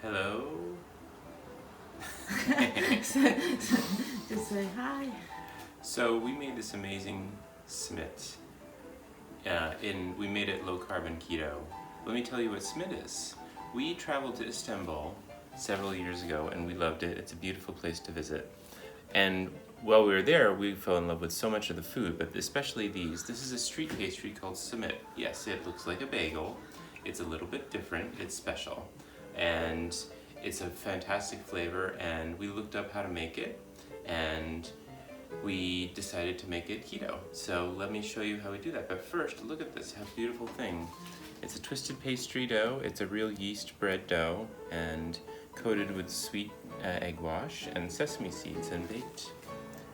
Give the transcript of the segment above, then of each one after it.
Hello. Just say hi. So we made this amazing simit. We made it low carb and keto. Let me tell you what simit is. We traveled to Istanbul several years ago and we loved it. It's a beautiful place to visit. And while we were there, we fell in love with so much of the food, but especially these. This is a street pastry called simit. Yes, it looks like a bagel. It's a little bit different. It's special. And it's a fantastic flavor, and we looked up how to make it, and we decided to make it keto. So let me show you how we do that. But first, look at this, how beautiful thing. It's a twisted pastry dough. It's a real yeast bread dough, and coated with sweet egg wash and sesame seeds and baked.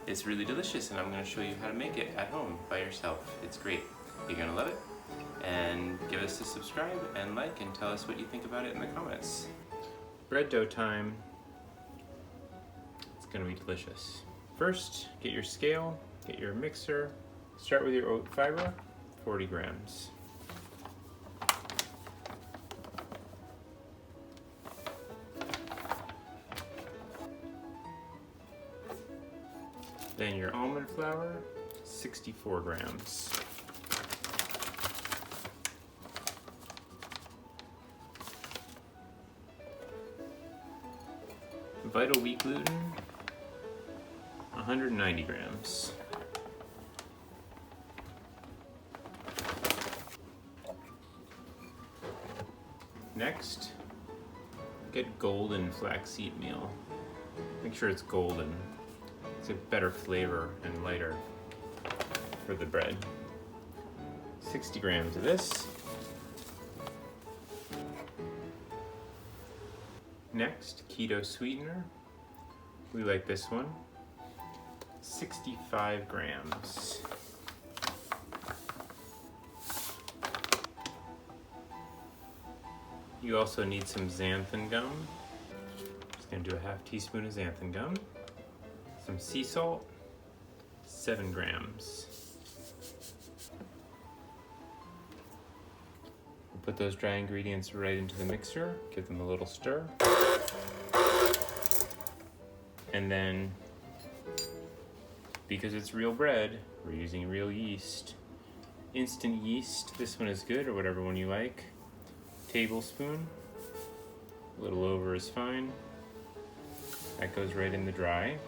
It's really delicious, and I'm going to show you how to make it at home by yourself. It's great. You're going to love it. And give us a subscribe and like and tell us what you think about it in the comments. Bread dough time. It's going to be delicious. First, get your scale, get your mixer. Start with your oat fiber, 40 grams. Then your almond flour, 64 grams. Vital wheat gluten, 190 grams. Next, get golden flaxseed meal. Make sure it's golden. It's a better flavor and lighter for the bread. 60 grams of this. Next, keto sweetener. We like this one. 65 grams. You also need some xanthan gum. Just gonna do a half teaspoon of xanthan gum. Some sea salt, 7 grams. We'll put those dry ingredients right into the mixer, give them a little stir. And then, because it's real bread, we're using real yeast. Instant yeast, this one is good, or whatever one you like. Tablespoon, a little over is fine. That goes right in the dry.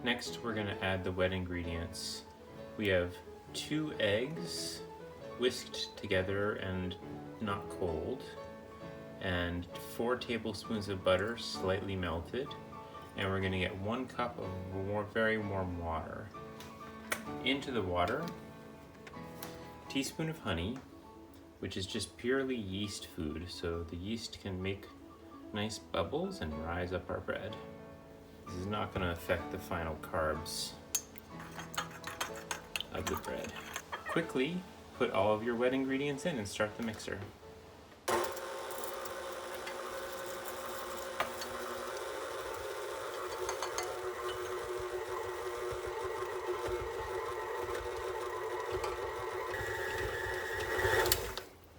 Next, we're gonna add the wet ingredients. We have 2 eggs, whisked together and not cold, and 4 tablespoons of butter, slightly melted, and we're gonna get 1 cup of very warm water. Into the water, a teaspoon of honey, which is just purely yeast food, so the yeast can make nice bubbles and rise up our bread. This is not going to affect the final carbs of the bread. Quickly put all of your wet ingredients in and start the mixer.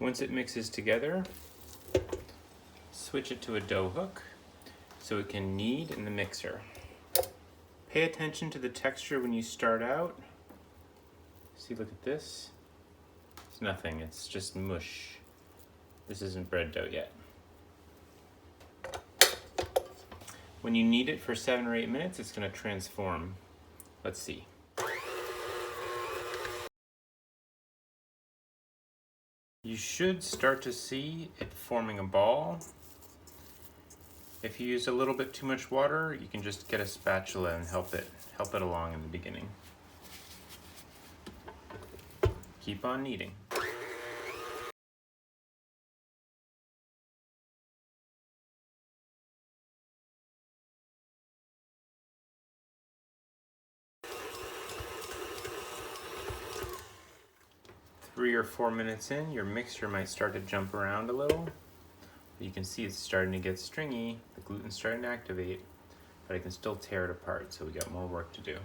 Once it mixes together, switch it to a dough hook so it can knead in the mixer. Pay attention to the texture when you start out. See, look at this. It's nothing, it's just mush. This isn't bread dough yet. When you knead it for 7 or 8 minutes, it's going to transform. Let's see. You should start to see it forming a ball. If you use a little bit too much water, you can just get a spatula and help it along in the beginning. Keep on kneading. Three or 4 minutes in, your mixture might start to jump around a little. You can see it's starting to get stringy, the gluten's starting to activate, but I can still tear it apart, so we got more work to do.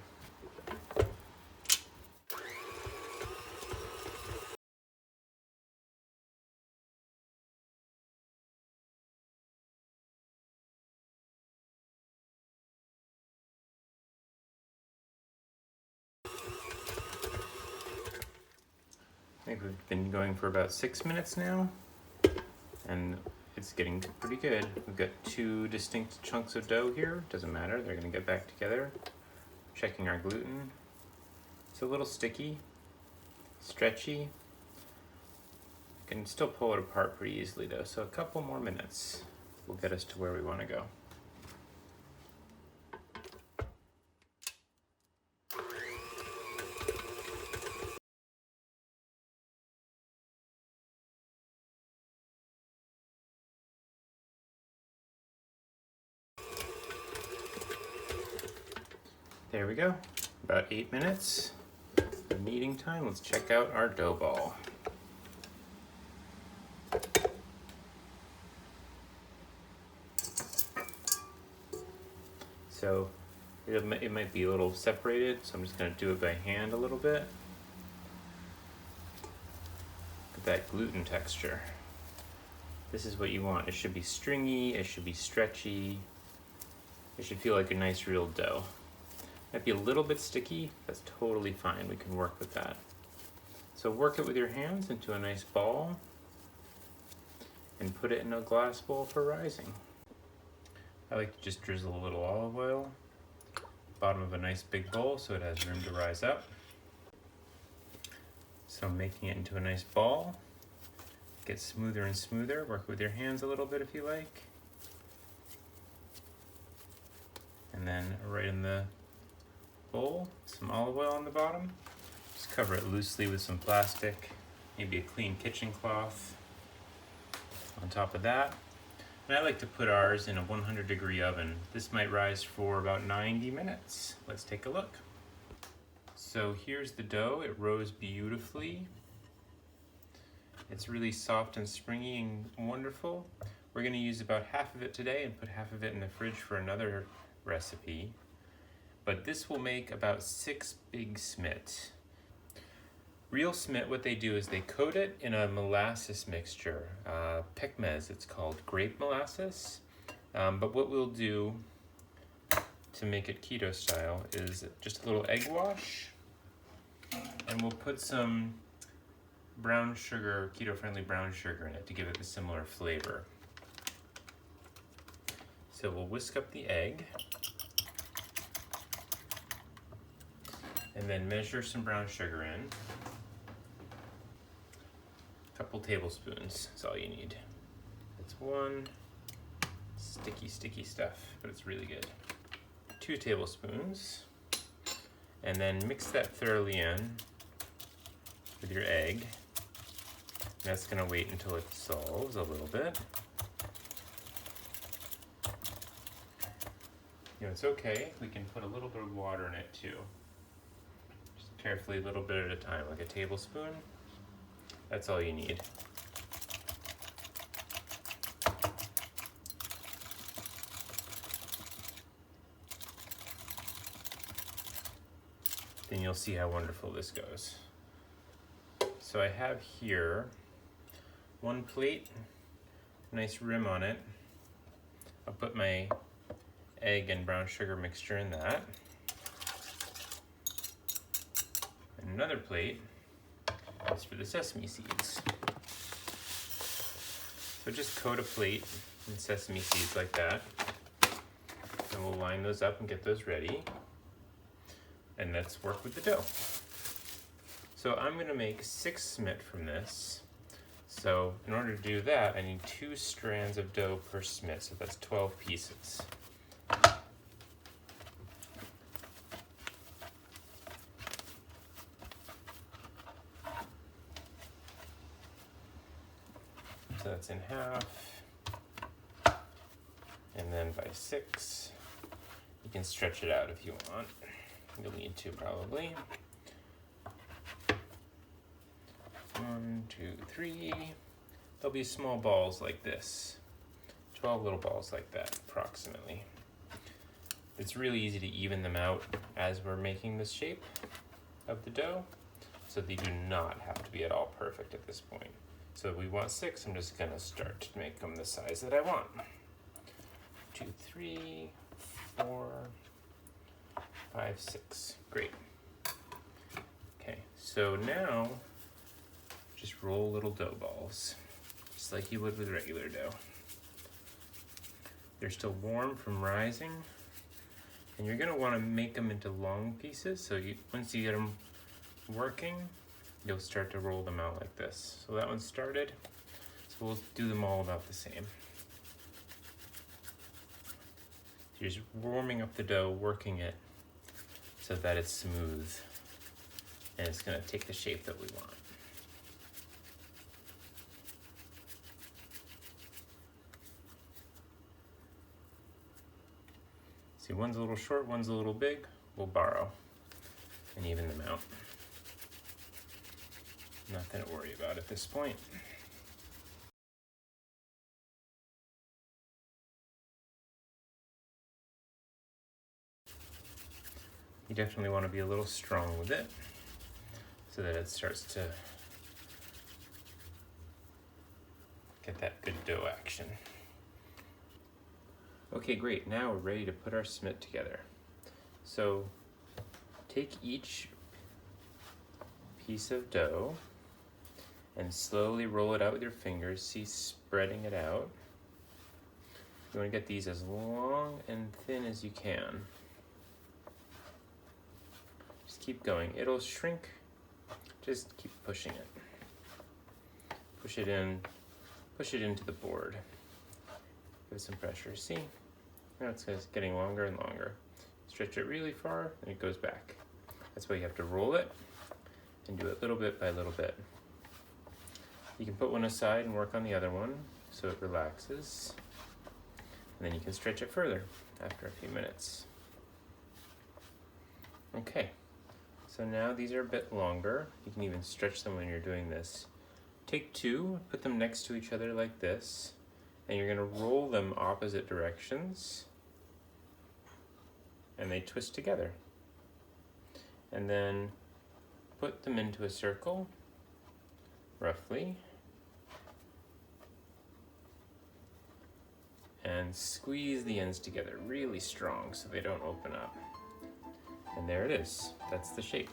think we've been going for about 6 minutes now, and it's getting pretty good. We've got 2 distinct chunks of dough here. Doesn't matter, they're gonna get back together. Checking our gluten. It's a little sticky, stretchy. I can still pull it apart pretty easily though, so a couple more minutes will get us to where we wanna go. There we go, about 8 minutes of kneading time. Let's check out our dough ball. So it might be a little separated, so I'm just gonna do it by hand a little bit. Get that gluten texture. This is what you want. It should be stringy, it should be stretchy. It should feel like a nice real dough. Might be a little bit sticky, that's totally fine, we can work with that. So work it with your hands into a nice ball and put it in a glass bowl for rising. I like to just drizzle a little olive oil, bottom of a nice big bowl so it has room to rise up. So making it into a nice ball, get smoother and smoother, work with your hands a little bit if you like. And then right in the bowl, some olive oil on the bottom. Just cover it loosely with some plastic, maybe a clean kitchen cloth on top of that. And I like to put ours in a 100-degree oven. This might rise for about 90 minutes. Let's take a look. So here's the dough. It rose beautifully. It's really soft and springy and wonderful. We're gonna use about half of it today and put half of it in the fridge for another recipe. But this will make about 6 big smit. Real smit, what they do is they coat it in a molasses mixture, pekmez it's called, grape molasses. But what we'll do to make it keto style is just a little egg wash, and we'll put some brown sugar, keto-friendly brown sugar in it to give it a similar flavor. So we'll whisk up the egg, and then measure some brown sugar in. A couple tablespoons is all you need. That's 1 sticky stuff, but it's really good. 2 tablespoons, and then mix that thoroughly in with your egg. And that's gonna wait until it dissolves a little bit. You know, it's okay, we can put a little bit of water in it too. Carefully, a little bit at a time, like a tablespoon. That's all you need. Then you'll see how wonderful this goes. So I have here 1 plate, nice rim on it. I'll put my egg and brown sugar mixture in that. Another plate is for the sesame seeds. So just coat a plate in sesame seeds like that, and we'll line those up and get those ready. And let's work with the dough. So I'm gonna make 6 smit from this. So in order to do that, I need 2 strands of dough per smit, so that's 12 pieces. So that's in half, and then by 6. You can stretch it out if you want. You'll need to probably. 1, 2, 3. There'll be small balls like this. 12 little balls like that, approximately. It's really easy to even them out as we're making this shape of the dough, so they do not have to be at all perfect at this point. So we want 6, I'm just gonna start to make them the size that I want. 2, 3, 4, 5, 6, great. Okay, so now just roll little dough balls, just like you would with regular dough. They're still warm from rising, and you're gonna wanna make them into long pieces, so once you get them working, you'll start to roll them out like this. So that one started, so we'll do them all about the same. So you're just warming up the dough, working it so that it's smooth, and it's gonna take the shape that we want. See, one's a little short, one's a little big. We'll borrow and even them out. Nothing to worry about at this point. You definitely want to be a little strong with it so that it starts to get that good dough action. Okay, great. Now we're ready to put our Simit together. So take each piece of dough and slowly roll it out with your fingers. See, spreading it out. You want to get these as long and thin as you can. Just keep going. It'll shrink. Just keep pushing it. Push it in. Push it into the board. Give it some pressure. See? Now it's getting longer and longer. Stretch it really far, and it goes back. That's why you have to roll it and do it little bit by little bit. You can put one aside and work on the other one so it relaxes. And then you can stretch it further after a few minutes. Okay, so now these are a bit longer. You can even stretch them when you're doing this. Take two, put them next to each other like this, and you're gonna roll them opposite directions, and they twist together. And then put them into a circle, roughly, and squeeze the ends together really strong so they don't open up. And there it is. That's the shape.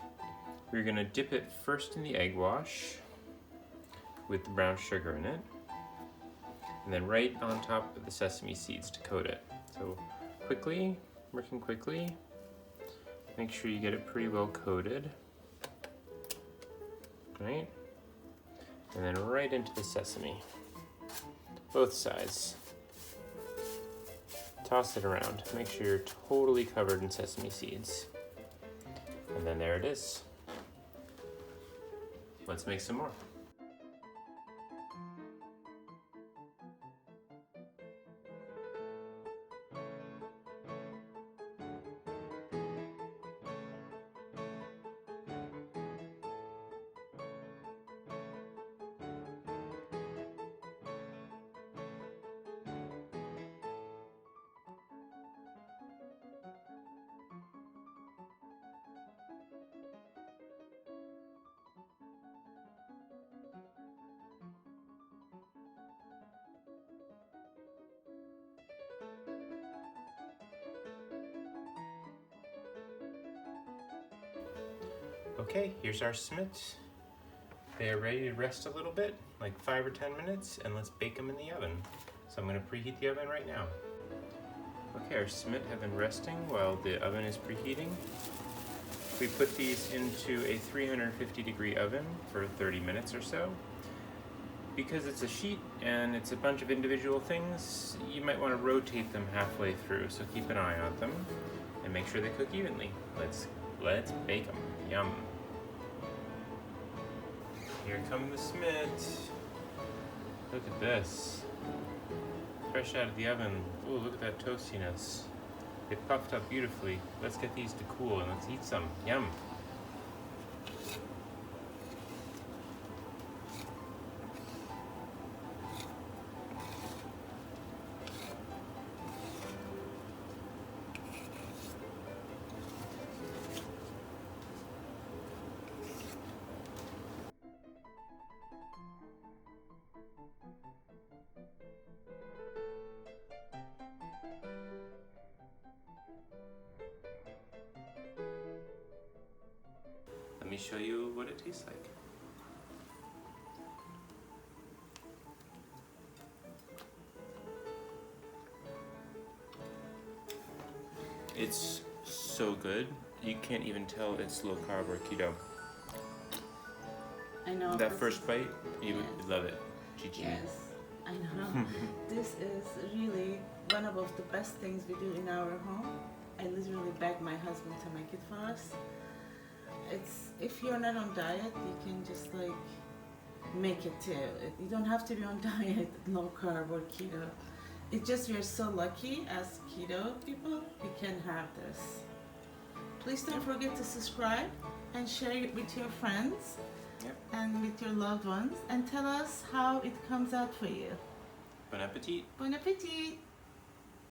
We're gonna dip it first in the egg wash with the brown sugar in it, and then right on top of the sesame seeds to coat it. So quickly, working quickly, make sure you get it pretty well coated, right? And then right into the sesame, both sides. Toss it around. Make sure you're totally covered in sesame seeds. And then there it is. Let's make some more. Okay, here's our Simit. They are ready to rest a little bit, like 5 or 10 minutes, and let's bake them in the oven. So I'm going to preheat the oven right now. Okay, our Simit have been resting while the oven is preheating. We put these into a 350-degree oven for 30 minutes or so. Because it's a sheet and it's a bunch of individual things, you might want to rotate them halfway through, so keep an eye on them and make sure they cook evenly. Let's bake them. Yum. Here come the Simit. Look at this. Fresh out of the oven. Ooh, look at that toastiness. They puffed up beautifully. Let's get these to cool and let's eat some. Yum. Let me show you what it tastes like. It's so good. You can't even tell it's low carb or keto. I know. That first bite, you Yes. would love it. GG. Yes, I know. This is really one of the best things we do in our home. I literally beg my husband to make it for us. It's, if you're not on diet, you can just like make it too. You don't have to be on diet, low carb or keto. It's just we're so lucky as keto people, we can have this. Please don't forget to subscribe and share it with your friends. Yep. And with your loved ones, and tell us how it comes out for you. Bon appetit. Bon appetit!